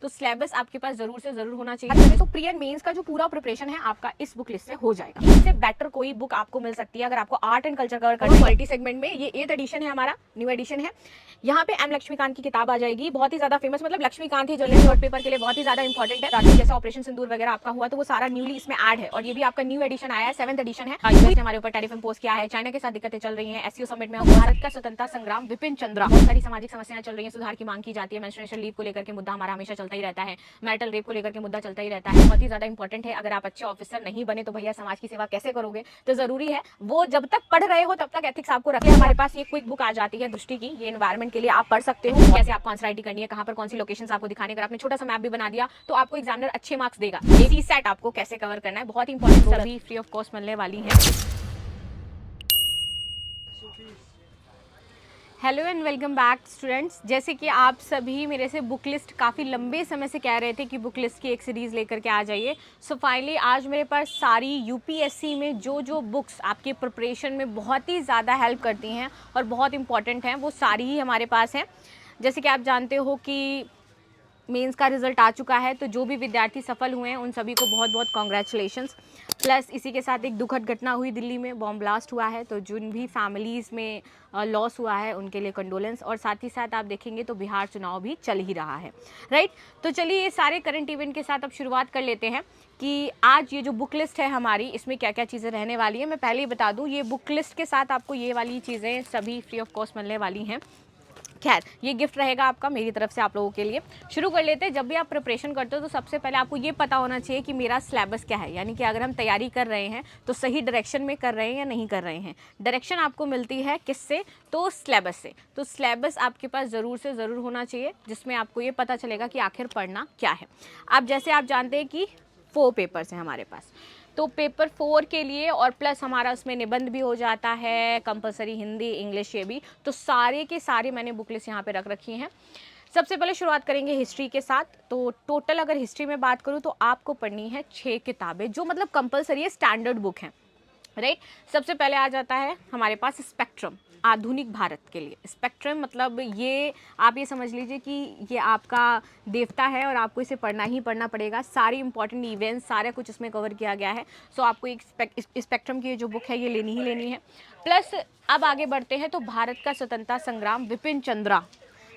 तो सिलेबस आपके पास जरूर से जरूर होना चाहिए। तो प्री एंड मेंस का जो पूरा प्रिपरेशन है आपका इस बुक लिस्ट से हो जाएगा। इससे बेटर कोई बुक आपको मिल सकती है अगर आपको आर्ट एंड कल्चर कवर करना है। पॉलिटी सेगमेंट में ये 8th एडिशन है, हमारा न्यू एडिशन है। यहाँ पे एम लक्ष्मीकांत की किताब आ जाएगी, बहुत ही ज्यादा फेमस, मतलब लक्ष्मीकांत ही जर्नलिस्ट और पेपर के लिए बहुत ही ज्यादा इंपॉर्टेंट है। जैसे ऑपरेशन सिंदूर वगैरह आपका हुआ तो वो सारा न्यूली इसमें ऐड है, और ये भी आपका न्यू एडिशन आया है, 7th एडिशन है। यूएस ने हमारे ऊपर टैरिफ इंपोज किया है, चाइना के साथ दिक्कतें चल रही हैं, एससीओ समिट में भारत का स्वतंत्रता संग्राम, विपिन चंद्रा, बहुत सारी सामाजिक समस्याएं चल रही हैं, सुधार की मांग की जाती है, मेंस्ट्रुएशन लीव को लेकर के मुद्दा हमारा हमेशा चलता ही रहता है, मैरिटल रेप को लेकर के मुद्दा चलता ही रहता है, बहुत ही ज्यादा इंपॉर्टेंट है। अगर आप अच्छे ऑफिसर नहीं बने तो भैया समाज की सेवा कैसे करोगे, तो जरूरी है वो जब तक पढ़ रहे हो तब तक एथिक्स आपको रखें। हमारे पास ये क्विक बुक आ जाती है दृष्टि की, ये एनवायरमेंट के लिए आप पढ़ सकते हो, कैसे आपको आंसर राइटिंग करनी है, कहां पर कौन सी लोकेशंस आपको दिखाने। अगर आपने छोटा सा मैप भी बना दिया तो आपको एग्जामिनर अच्छे मार्क्स देगा। सीसैट आपको कैसे कवर करना है, बहुत इंपॉर्टेंट, सभी फ्री ऑफ कॉस्ट मिलने वाली है। Hello and welcome back students. जैसे कि आप सभी मेरे से बुक लिस्ट काफ़ी लंबे समय से कह रहे थे कि बुक लिस्ट की एक सीरीज़ लेकर के आ जाइए। सो फाइनली आज मेरे पास सारी यूपीएससी में जो बुक्स आपके प्रिपरेशन में बहुत ही ज़्यादा हेल्प करती हैं और बहुत इंपॉर्टेंट हैं वो सारी ही हमारे पास हैं। जैसे कि आप जानते हो कि मेंस का रिजल्ट आ चुका है, तो जो भी विद्यार्थी सफल हुए हैं उन सभी को बहुत बहुत कॉन्ग्रेचुलेशंस। प्लस इसी के साथ एक दुखद घटना हुई, दिल्ली में बॉम्ब ब्लास्ट हुआ है, तो जिन भी फैमिलीज़ में लॉस हुआ है उनके लिए कंडोलेंस। और साथ ही साथ आप देखेंगे तो बिहार चुनाव भी चल ही रहा है, राइट। तो चलिए ये सारे करंट इवेंट के साथ अब शुरुआत कर लेते हैं कि आज ये जो बुक लिस्ट है हमारी, इसमें क्या क्या चीज़ें रहने वाली है। मैं पहले ही बता दूँ, ये बुक लिस्ट के साथ आपको ये वाली चीज़ें सभी फ्री ऑफ कॉस्ट मिलने वाली हैं। खैर, ये गिफ्ट रहेगा आपका मेरी तरफ से आप लोगों के लिए। शुरू कर लेते हैं। जब भी आप प्रिपरेशन करते हो तो सबसे पहले आपको ये पता होना चाहिए कि मेरा सिलेबस क्या है, यानी कि अगर हम तैयारी कर रहे हैं तो सही डायरेक्शन में कर रहे हैं या नहीं कर रहे हैं। डायरेक्शन आपको मिलती है किससे, तो सिलेबस से। तो सिलेबस आपके पास ज़रूर से ज़रूर होना चाहिए जिसमें आपको ये पता चलेगा कि आखिर पढ़ना क्या है। अब जैसे आप जानते हैं कि 4 पेपर्स हैं हमारे पास, तो पेपर 4 के लिए और प्लस हमारा उसमें निबंध भी हो जाता है, कंपलसरी हिंदी इंग्लिश ये भी, तो सारे के सारे मैंने बुक लिस्ट यहाँ पे रख रखी हैं। सबसे पहले शुरुआत करेंगे हिस्ट्री के साथ। तो टोटल अगर हिस्ट्री में बात करूँ तो आपको पढ़नी है 6 किताबें, जो मतलब कंपलसरी है, स्टैंडर्ड बुक हैं, राइट। सबसे पहले आ जाता है हमारे पास स्पेक्ट्रम, आधुनिक भारत के लिए। स्पेक्ट्रम मतलब ये आप ये समझ लीजिए कि ये आपका देवता है और आपको इसे पढ़ना ही पढ़ना पड़ेगा। सारी इंपॉर्टेंट इवेंट्स सारा कुछ इसमें कवर किया गया है। सो आपको एक स्पेक्ट्रम की जो बुक है ये लेनी ही लेनी है। प्लस अब आगे बढ़ते हैं तो भारत का स्वतंत्रता संग्राम, विपिन चंद्रा,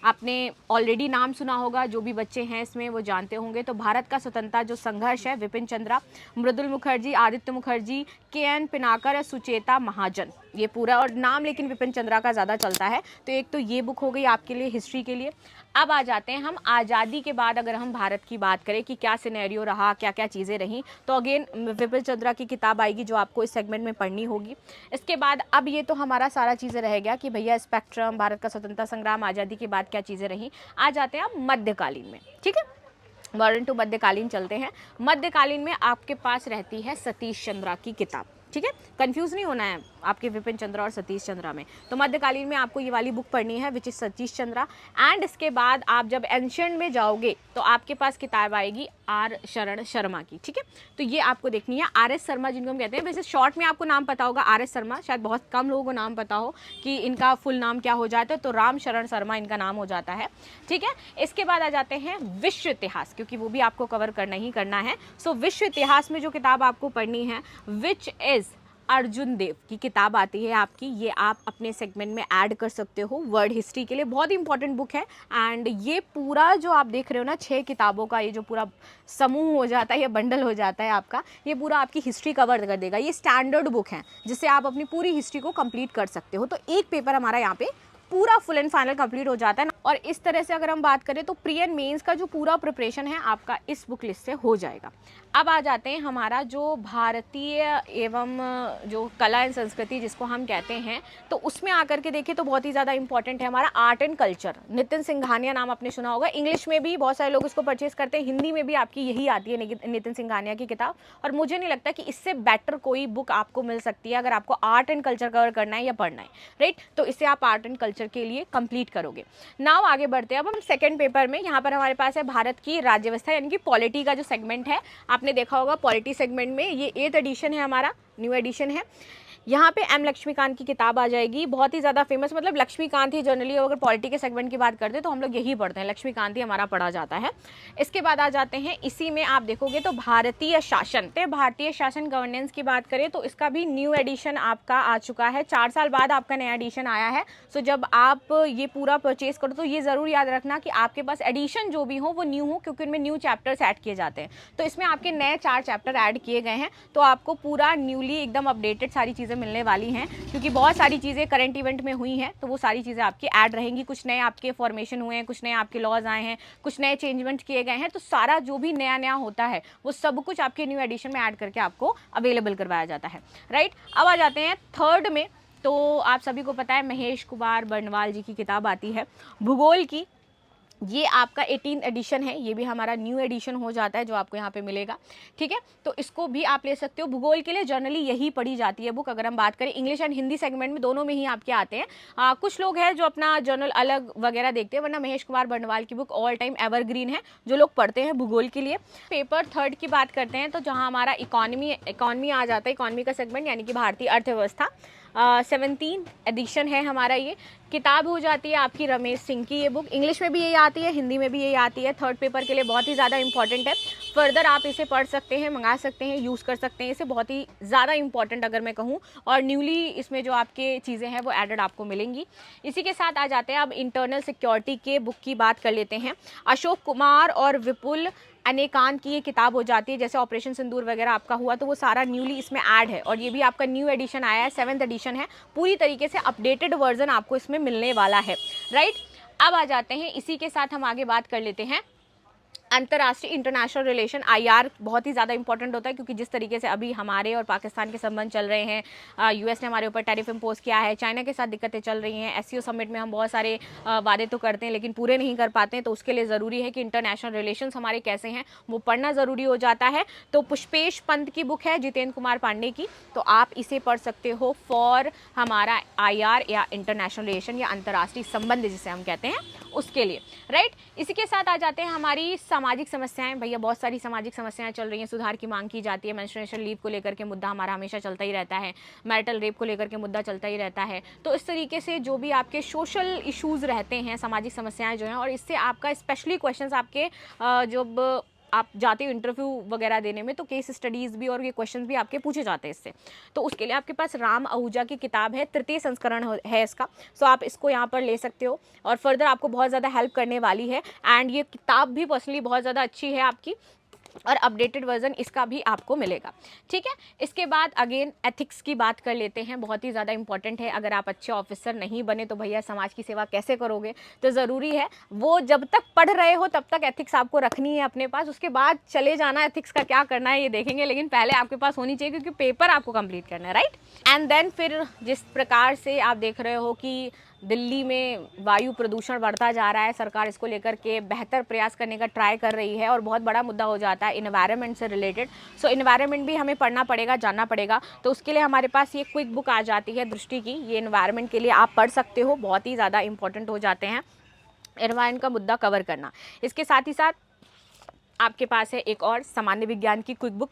आपने ऑलरेडी नाम सुना होगा, जो भी बच्चे हैं इसमें वो जानते होंगे। तो भारत का स्वतंत्रता जो संघर्ष है, विपिन चंद्रा, मृदुल मुखर्जी, आदित्य मुखर्जी, के.एन. पिनाकर, सुचेता महाजन, ये पूरा और नाम लेकिन विपिन चंद्रा का ज़्यादा चलता है। तो एक तो ये बुक हो गई आपके लिए हिस्ट्री के लिए। अब आ जाते हैं हम आज़ादी के बाद, अगर हम भारत की बात करें कि क्या सिनेरियो रहा, क्या क्या चीज़ें रहीं, तो अगेन विपिन चंद्रा की किताब आएगी जो आपको इस सेगमेंट में पढ़नी होगी। इसके बाद अब ये तो हमारा सारा चीज़ें रह गया कि भैया स्पेक्ट्रम, भारत का स्वतंत्रता संग्राम, आज़ादी के बाद क्या चीज़ें रहीं। आ जाते हैं अब मध्यकालीन में, ठीक है। मॉडर्न टू मध्यकालीन चलते हैं। मध्यकालीन में आपके पास रहती है सतीश चंद्रा की किताब, ठीक है। कंफ्यूज नहीं होना है आपके विपिन चंद्रा और सतीश चंद्रा में। तो मध्यकालीन में आपको ये वाली बुक पढ़नी है which is Satish Chandra. And इसके बाद आप जब एंशिएंट में जाओगे तो आपके पास किताब आएगी आर शरण शर्मा की, ठीक है। तो ये आपको देखनी है। आर.एस. शर्मा जिनको हम कहते हैं, वैसे शॉर्ट में आपको नाम पता होगा आर.एस. शर्मा, शायद बहुत कम लोगों को नाम पता हो कि इनका फुल नाम क्या हो जाता है। तो राम शरण शर्मा इनका नाम हो जाता है, ठीक है। इसके बाद आ जाते हैं विश्व इतिहास, क्योंकि वो भी आपको कवर करना ही करना है। सो विश्व इतिहास में जो किताब आपको पढ़नी है विच इज अर्जुन देव की किताब आती है आपकी, ये आप अपने सेगमेंट में ऐड कर सकते हो वर्ड हिस्ट्री के लिए। बहुत इंपॉर्टेंट बुक है। एंड ये पूरा जो आप देख रहे हो ना 6 किताबों का ये जो पूरा समूह हो जाता है या बंडल हो जाता है आपका, ये पूरा आपकी हिस्ट्री कवर कर देगा। ये स्टैंडर्ड बुक है जिससे आप अपनी पूरी हिस्ट्री को कंप्लीट कर सकते हो। तो एक पेपर हमारा यहाँ पे पूरा फुल एंड फाइनल कंप्लीट हो जाता है ना। और इस तरह से अगर हम बात करें तो प्री एंड मेंस का जो पूरा प्रिपरेशन है आपका इस बुक लिस्ट से हो जाएगा। अब आ जाते हैं हमारा जो भारतीय एवं जो कला एंड संस्कृति जिसको हम कहते हैं, तो उसमें आकर के देखें तो बहुत ही ज़्यादा इंपॉर्टेंट है हमारा art and culture. Nitin Singhania नाम आपने सुना होगा, इंग्लिश में भी बहुत सारे लोग इसको परचेज करते हैं, हिंदी में भी आपकी यही आती है नितिन सिंघानिया की किताब। और मुझे नहीं लगता कि इससे बेटर कोई बुक आपको मिल सकती है अगर आपको आर्ट एंड कल्चर कवर करना है या पढ़ना है, राइट। तो इससे आप आर्ट एंड कल्चर के लिए कंप्लीट करोगे। नाउ आगे बढ़ते हैं। अब हम सेकंड पेपर में यहाँ पर हमारे पास है भारत की राज्य व्यवस्था, यानी कि पॉलिटी का जो सेगमेंट है, आपने देखा होगा पॉलिटी सेगमेंट में ये 8th एडिशन है, हमारा न्यू एडिशन है। यहाँ पे एम लक्ष्मीकांत की किताब आ जाएगी, बहुत ही ज़्यादा फेमस, मतलब लक्ष्मीकांत ही जनरली अगर पॉलिटी के सेगमेंट की बात करते हैं तो हम लोग यही पढ़ते हैं, लक्ष्मीकांत ही हमारा पढ़ा जाता है। इसके बाद आ जाते हैं, इसी में आप देखोगे तो भारतीय शासन, तो भारतीय शासन गवर्नेंस की बात करें तो इसका भी न्यू एडिशन आपका आ चुका है, 4 साल बाद आपका नया एडिशन आया है। सो जब आप ये पूरा परचेज करो तो ये ज़रूर याद रखना कि आपके पास एडिशन जो भी हो वो न्यू हो, क्योंकि उनमें न्यू चैप्टर्स ऐड किए जाते हैं। तो इसमें आपके नए 4 चैप्टर ऐड किए गए हैं, तो आपको पूरा न्यूली एकदम अपडेटेड सारी चीज़ें मिलने वाली हैं, क्योंकि बहुत सारी चीज़ें करंट इवेंट में हुई हैं, तो वो सारी चीज़ें आपकी ऐड रहेंगी। कुछ नए आपके फॉर्मेशन हुए हैं, कुछ नए आपके लॉज आए हैं, कुछ नए चेंजमेंट किए गए हैं, तो सारा जो भी नया नया होता है वो सब कुछ आपके न्यू एडिशन में ऐड करके आपको अवेलेबल करवाया जाता है, राइट। अब आ जाते हैं थर्ड में, तो आप सभी को पता है महेश कुमार बर्नवाल जी की किताब आती है भूगोल की, ये आपका 18 एडिशन है, ये भी हमारा न्यू एडिशन हो जाता है जो आपको यहाँ पे मिलेगा, ठीक है। तो इसको भी आप ले सकते हो, भूगोल के लिए जनरली यही पढ़ी जाती है बुक। अगर हम बात करें इंग्लिश एंड हिंदी सेगमेंट में दोनों में ही आपके आते हैं। कुछ लोग हैं जो अपना जर्नल अलग वगैरह देखते हैं, वरना महेश कुमार बर्नवाल की बुक ऑल टाइम एवरग्रीन है जो लोग पढ़ते हैं भूगोल के लिए। पेपर थर्ड की बात करते हैं तो जहाँ हमारा इकॉनमी आ जाता है, इकॉनमी का सेगमेंट यानी कि भारतीय अर्थव्यवस्था, 17 एडिशन है हमारा। ये किताब हो जाती है आपकी रमेश सिंह की, ये बुक इंग्लिश में भी यही आती है, हिंदी में भी यही आती है। थर्ड पेपर के लिए बहुत ही ज़्यादा इंपॉर्टेंट है, फर्दर आप इसे पढ़ सकते हैं, मंगा सकते हैं, यूज़ कर सकते हैं, इसे बहुत ही ज़्यादा इंपॉर्टेंट अगर मैं कहूँ। और न्यूली इसमें जो आपके चीज़ें हैं वो एडेड आपको मिलेंगी। इसी के साथ आ जाते हैं अब इंटरनल सिक्योरिटी के बुक की बात कर लेते हैं। अशोक कुमार और विपुल अनेकांत की ये किताब हो जाती है, जैसे ऑपरेशन सिंदूर वगैरह आपका हुआ तो वो सारा न्यूली इसमें ऐड है, और ये भी आपका न्यू एडिशन आया है, 7th एडिशन है, पूरी तरीके से अपडेटेड वर्जन आपको इसमें मिलने वाला है, राइट। अब आ जाते हैं, इसी के साथ हम आगे बात कर लेते हैं अंतर्राष्ट्रीय इंटरनेशनल रिलेशन, IR बहुत ही ज़्यादा इंपॉर्टेंट होता है, क्योंकि जिस तरीके से अभी हमारे और पाकिस्तान के संबंध चल रहे हैं, US ने हमारे ऊपर टैरिफ इम्पोज किया है, चाइना के साथ दिक्कतें चल रही हैं, SCO समिट में हम बहुत सारे वादे तो करते हैं लेकिन पूरे नहीं कर पाते हैं, तो उसके लिए ज़रूरी है कि इंटरनेशनल रिलेशंस हमारे कैसे हैं वो पढ़ना ज़रूरी हो जाता है। तो पुष्पेश पंत की बुक है जितेंद्र कुमार पांडे की, तो आप इसे पढ़ सकते हो फॉर हमारा IR या इंटरनेशनल रिलेशन या अंतर्राष्ट्रीय संबंध जिसे हम कहते हैं उसके लिए, राइट। इसी के साथ आ जाते हैं हमारी सामाजिक समस्याएं। भैया बहुत सारी सामाजिक समस्याएं चल रही हैं, सुधार की मांग की जाती है, मेंस्ट्रुएशन लीव को लेकर के मुद्दा हमारा हमेशा चलता ही रहता है, मैरिटल रेप को लेकर के मुद्दा चलता ही रहता है। तो इस तरीके से जो भी आपके सोशल इश्यूज़ रहते हैं, सामाजिक समस्याएं जो हैं, और इससे आपका स्पेशली क्वेश्चंस आपके जब आप जाते हो इंटरव्यू वगैरह देने में तो केस स्टडीज़ भी और ये क्वेश्चन भी आपके पूछे जाते हैं इससे, तो उसके लिए आपके पास राम आहूजा की किताब है, 3य संस्करण है इसका, सो आप इसको यहाँ पर ले सकते हो और फर्दर आपको बहुत ज़्यादा हेल्प करने वाली है। एंड ये किताब भी पर्सनली बहुत ज़्यादा अच्छी है आपकी, और अपडेटेड वर्जन इसका भी आपको मिलेगा, ठीक है। इसके बाद अगेन एथिक्स की बात कर लेते हैं, बहुत ही ज़्यादा इंपॉर्टेंट है। अगर आप अच्छे ऑफिसर नहीं बने तो भैया समाज की सेवा कैसे करोगे, तो ज़रूरी है वो जब तक पढ़ रहे हो तब तक एथिक्स आपको रखनी है अपने पास, उसके बाद चले जाना एथिक्स का क्या करना है ये देखेंगे, लेकिन पहले आपके पास होनी चाहिए क्योंकि पेपर आपको कंप्लीट करना है, राइट। एंड देन फिर जिस प्रकार से आप देख रहे हो कि दिल्ली में वायु प्रदूषण बढ़ता जा रहा है, सरकार इसको लेकर के बेहतर प्रयास करने का ट्राई कर रही है और बहुत बड़ा मुद्दा हो जाता है इन्वायरमेंट से रिलेटेड। सो इन्वायरमेंट भी हमें पढ़ना पड़ेगा, जानना पड़ेगा, तो उसके लिए हमारे पास ये क्विक बुक आ जाती है दृष्टि की, ये इन्वायरमेंट के लिए आप पढ़ सकते हो, बहुत ही ज़्यादा इंपॉर्टेंट हो जाते हैं इन्वायरमेंट का मुद्दा कवर करना। इसके साथ ही साथ आपके पास है एक और सामान्य विज्ञान की क्विक बुक,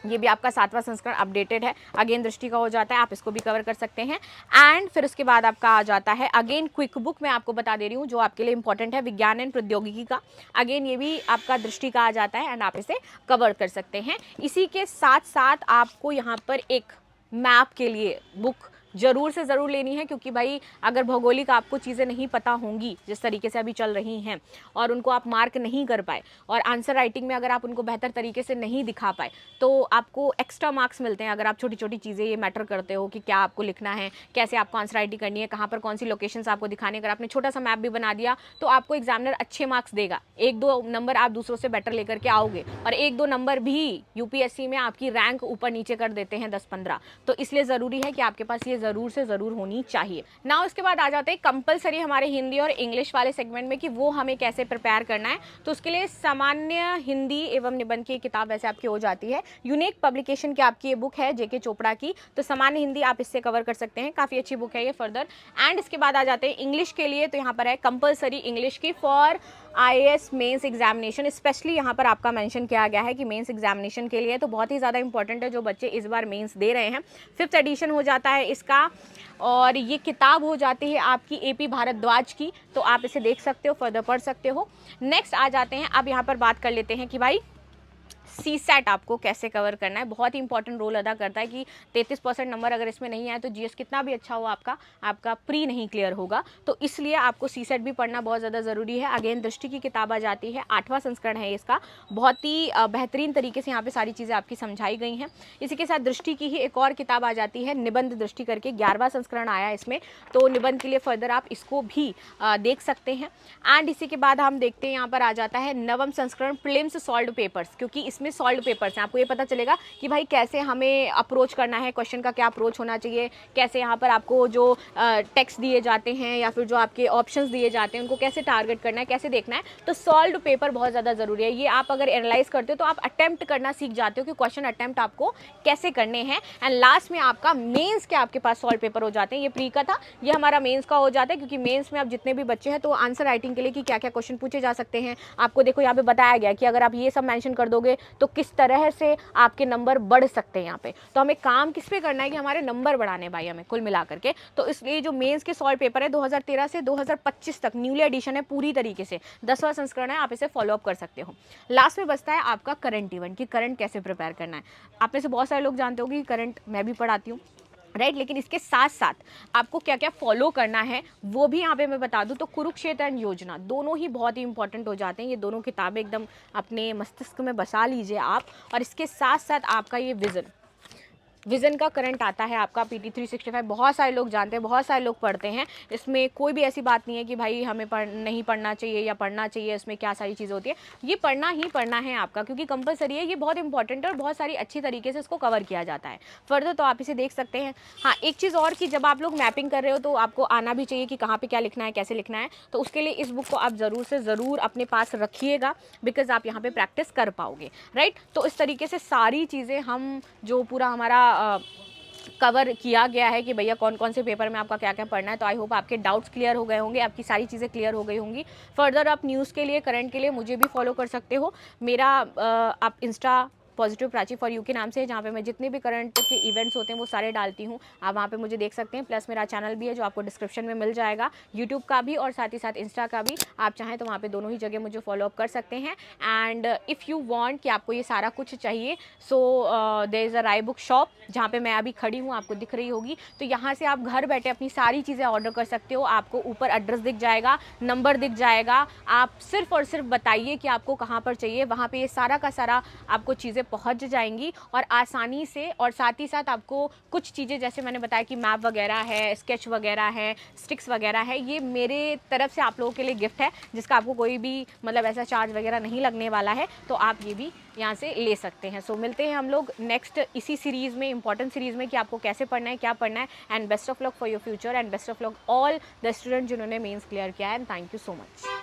ये भी आपका 7वां संस्करण अपडेटेड है, अगेन दृष्टि का हो जाता है, आप इसको भी कवर कर सकते हैं। एंड फिर उसके बाद आपका आ जाता है अगेन क्विक बुक, मैं आपको बता दे रही हूँ जो आपके लिए इंपॉर्टेंट है, विज्ञान एंड प्रौद्योगिकी का, अगेन ये भी आपका दृष्टि का आ जाता है एंड आप इसे कवर कर सकते हैं। इसी के साथ साथ आपको यहाँ पर एक मैप के लिए बुक ज़रूर से ज़रूर लेनी है, क्योंकि भाई अगर भौगोलिक आपको चीज़ें नहीं पता होंगी जिस तरीके से अभी चल रही हैं और उनको आप मार्क नहीं कर पाए और आंसर राइटिंग में अगर आप उनको बेहतर तरीके से नहीं दिखा पाए तो आपको एक्स्ट्रा मार्क्स मिलते हैं। अगर आप छोटी छोटी चीज़ें ये मैटर करते हो कि क्या आपको लिखना है, कैसे आपको आंसर राइटिंग करनी है, कहाँ पर कौन सी लोकेशंस आपको दिखाने, अगर आपने छोटा सा मैप भी बना दिया तो आपको एग्जामिनर अच्छे मार्क्स देगा, 1-2 नंबर आप दूसरों से बेटर लेकर के आओगे, और 1-2 नंबर भी UPSC में आपकी रैंक ऊपर नीचे कर देते हैं 10-15, तो इसलिए ज़रूरी है कि आपके पास ये ज़रूर से ज़रूर होनी चाहिए ना। उसके बाद आ जाते हैं कंपलसरी हमारे हिंदी और इंग्लिश वाले सेगमेंट में कि वो हमें कैसे प्रिपेयर करना है। तो उसके लिए सामान्य हिंदी एवं निबंध की किताब वैसे आपकी हो जाती है, यूनिक पब्लिकेशन की आपकी ये बुक है जेके चोपड़ा की, तो सामान्य हिंदी आप इससे कवर कर सकते हैं, काफ़ी अच्छी बुक है ये फर्दर। एंड इसके बाद आ जाते हैं इंग्लिश के लिए, तो यहाँ पर है कंपलसरी इंग्लिश की for IAS mains examination, specially यहाँ पर आपका मेंशन किया गया है कि मेंस एग्जामिनेशन के लिए, तो बहुत ही ज़्यादा इंपॉर्टेंट है जो बच्चे इस बार मेंस दे रहे हैं। 5th एडिशन हो जाता है इसका, और ये किताब हो जाती है आपकी एपी भारद्वाज की, तो आप इसे देख सकते हो, फर्दर पढ़ सकते हो। नेक्स्ट आ जाते हैं, अब यहाँ पर बात कर लेते हैं कि भाई सीसैट आपको कैसे कवर करना है। बहुत ही इंपॉर्टेंट रोल अदा करता है कि 33% नंबर अगर इसमें नहीं आए तो जीएस कितना भी अच्छा हो आपका प्री नहीं क्लियर होगा, तो इसलिए आपको सीसैट भी पढ़ना बहुत ज़्यादा ज़रूरी है। अगेन दृष्टि की किताब आ जाती है, 8वां संस्करण है इसका, बहुत ही बेहतरीन तरीके से यहाँ पे सारी चीज़ें आपकी समझाई गई हैं। इसी के साथ दृष्टि की ही एक और किताब आ जाती है, निबंध दृष्टि करके, 11वां संस्करण आया इसमें, तो निबंध के लिए फर्दर आप इसको भी देख सकते हैं। एंड इसी के बाद हम देखते हैं यहाँ पर आ जाता है 9वां संस्करण प्रीलिम्स सॉल्व्ड पेपर्स, क्योंकि इसमें सॉल्व्ड पेपर्स हैं, आपको ये पता चलेगा कि भाई कैसे हमें अप्रोच करना है, क्वेश्चन का क्या अप्रोच होना चाहिए, कैसे यहाँ पर आपको जो टेक्स्ट दिए जाते हैं या फिर जो आपके ऑप्शंस दिए जाते हैं उनको कैसे टारगेट करना है, कैसे देखना है। तो सॉल्व्ड पेपर बहुत ज़्यादा ज़रूरी है, ये आप अगर एनालाइज करते हो तो आप अटेम्प्ट करना सीख जाते हो कि क्वेश्चन अटेम्प्ट आपको कैसे करने हैं। एंड लास्ट में आपका मेंस के आपके पास सॉल्व पेपर हो जाते हैं, ये प्री का था, ये हमारा मेंस का हो जाता है, क्योंकि मेंस में आप जितने भी बच्चे हैं तो आंसर राइटिंग के लिए कि क्या क्या क्वेश्चन पूछे जा सकते हैं, आपको देखो यहाँ पे बताया गया कि अगर आप ये सब मेंशन कर दोगे तो किस तरह से आपके नंबर बढ़ सकते हैं यहाँ पे। तो हमें काम किस पे करना है कि हमारे नंबर बढ़ाने भाई हमें कुल मिला करके। तो इसलिए जो मेंस के सॉल्व पेपर है 2013 से 2025 तक न्यूली एडिशन है पूरी तरीके से, 10वां संस्करण है, आप इसे फॉलो अप कर सकते हो। लास्ट में बचता है आपका करंट इवेंट कि करंट कैसे प्रिपेयर करना है। आप में से बहुत सारे लोग जानते हो कि करंट मैं भी पढ़ाती हूँ, राइट, लेकिन इसके साथ साथ आपको क्या क्या फॉलो करना है वो भी यहाँ पे मैं बता दूँ। तो कुरुक्षेत्र एंड योजना दोनों ही बहुत ही इंपॉर्टेंट हो जाते हैं, ये दोनों किताबें एकदम अपने मस्तिष्क में बसा लीजिए आप। और इसके साथ साथ आपका ये विज़न का करंट आता है आपका PT 365, बहुत सारे लोग जानते हैं, बहुत सारे लोग पढ़ते हैं, इसमें कोई भी ऐसी बात नहीं है कि भाई हमें नहीं पढ़ना चाहिए या पढ़ना चाहिए, इसमें क्या सारी चीज़ें होती है, ये पढ़ना ही पढ़ना है आपका, क्योंकि कंपलसरी है, ये बहुत इंपॉर्टेंट है और बहुत सारी अच्छी तरीके से इसको कवर किया जाता है फर्दर, तो आप इसे देख सकते हैं। हाँ, एक चीज़ और कि जब आप लोग मैपिंग कर रहे हो तो आपको आना भी चाहिए कि कहाँ पर क्या लिखना है, कैसे लिखना है, तो उसके लिए इस बुक को आप ज़रूर से ज़रूर अपने पास रखिएगा, बिकॉज आप यहाँ पर प्रैक्टिस कर पाओगे, राइट। तो इस तरीके से सारी चीज़ें हम जो पूरा हमारा कवर किया गया है कि भैया कौन कौन से पेपर में आपका क्या क्या पढ़ना है। तो आई होप आपके डाउट्स क्लियर हो गए होंगे, आपकी सारी चीज़ें क्लियर हो गई होंगी। फर्दर आप न्यूज़ के लिए, करंट के लिए मुझे भी फॉलो कर सकते हो। मेरा आप Insta positive Prachi for you के नाम से, जहाँ पे मैं जितने भी करंट के इवेंट्स होते हैं वो सारे डालती हूँ, आप वहाँ पे मुझे देख सकते हैं। प्लस मेरा चैनल भी है जो आपको डिस्क्रिप्शन में मिल जाएगा, यूट्यूब का भी और साथ ही साथ इंस्टा का भी, आप चाहें तो वहाँ पे दोनों ही जगह मुझे फॉलो अप कर सकते हैं। एंड इफ़ यू वांट कि आपको ये सारा कुछ चाहिए, so there is a Rai book shop जहाँ पे मैं अभी खड़ी हूँ, आपको दिख रही होगी, तो यहाँ से आप घर बैठे अपनी सारी चीज़ें ऑर्डर कर सकते हो। आपको ऊपर एड्रेस दिख जाएगा, नंबर दिख जाएगा, आप सिर्फ और सिर्फ बताइए कि आपको कहाँ पर चाहिए, वहाँ पर ये सारा का सारा आपको चीज़ें पहुँच जाएंगी और आसानी से। और साथ ही साथ आपको कुछ चीज़ें जैसे मैंने बताया कि मैप वगैरह है, स्केच वगैरह है, स्टिक्स वगैरह है, ये मेरे तरफ से आप लोगों के लिए गिफ्ट है, जिसका आपको कोई भी मतलब ऐसा चार्ज वगैरह नहीं लगने वाला है, तो आप ये भी यहाँ से ले सकते हैं। सो मिलते हैं हम लोग नेक्स्ट इसी सीरीज़ में, इंपॉर्टेंट सीरीज़ में, कि आपको कैसे पढ़ना है, क्या पढ़ना है। And best of luck for your future and best of luck all the student जिन्होंने मेंस क्लियर किया है। And thank you so much.